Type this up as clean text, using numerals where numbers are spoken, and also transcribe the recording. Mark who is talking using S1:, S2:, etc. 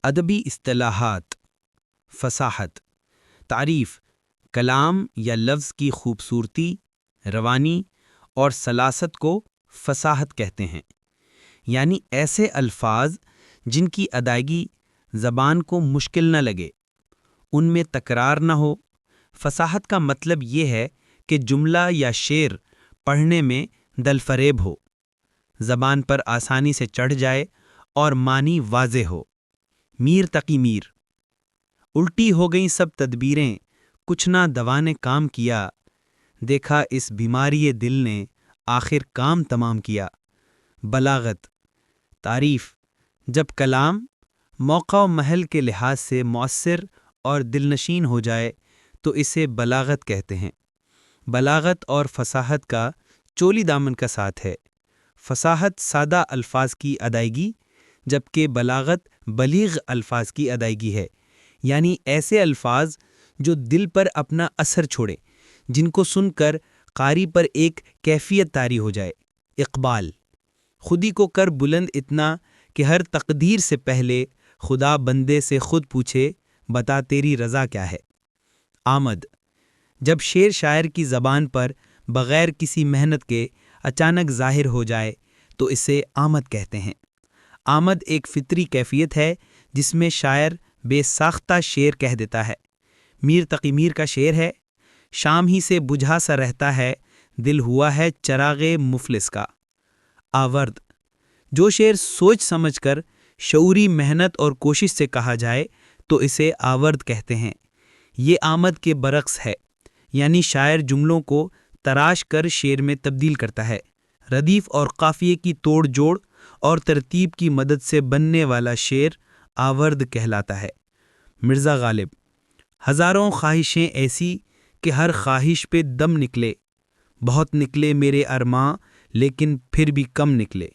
S1: ادبی اصطلاحات. فصاحت. تعریف: کلام یا لفظ کی خوبصورتی، روانی اور سلاست کو فصاحت کہتے ہیں، یعنی ایسے الفاظ جن کی ادائیگی زبان کو مشکل نہ لگے، ان میں تکرار نہ ہو. فصاحت کا مطلب یہ ہے کہ جملہ یا شعر پڑھنے میں دلفریب ہو، زبان پر آسانی سے چڑھ جائے اور معنی واضح ہو. میر تقی میر. الٹی ہو گئیں سب تدبیریں، کچھ نہ دوا نے کام کیا، دیکھا اس بیماری دل نے آخر کام تمام کیا. بلاغت. تعریف: جب کلام موقع و محل کے لحاظ سے مؤثر اور دلنشین ہو جائے تو اسے بلاغت کہتے ہیں. بلاغت اور فصاحت کا چولی دامن کا ساتھ ہے. فصاحت سادہ الفاظ کی ادائیگی، جبکہ بلاغت بلیغ الفاظ کی ادائیگی ہے، یعنی ایسے الفاظ جو دل پر اپنا اثر چھوڑیں، جن کو سن کر قاری پر ایک کیفیت طاری ہو جائے. اقبال. خودی کو کر بلند اتنا کہ ہر تقدیر سے پہلے خدا بندے سے خود پوچھے بتا تیری رضا کیا ہے. آمد. جب شعر شاعر کی زبان پر بغیر کسی محنت کے اچانک ظاہر ہو جائے تو اسے آمد کہتے ہیں. آمد ایک فطری کیفیت ہے جس میں شاعر بے ساختہ شعر کہہ دیتا ہے. میر تقی میر کا شعر ہے: شام ہی سے بجھا سا رہتا ہے، دل ہوا ہے چراغ مفلس کا. آورد. جو شعر سوچ سمجھ کر شعوری محنت اور کوشش سے کہا جائے تو اسے آورد کہتے ہیں. یہ آمد کے برعکس ہے، یعنی شاعر جملوں کو تراش کر شعر میں تبدیل کرتا ہے. ردیف اور قافیے کی توڑ جوڑ اور ترتیب کی مدد سے بننے والا شعر آورد کہلاتا ہے. مرزا غالب. ہزاروں خواہشیں ایسی کہ ہر خواہش پہ دم نکلے، بہت نکلے میرے ارماں لیکن پھر بھی کم نکلے.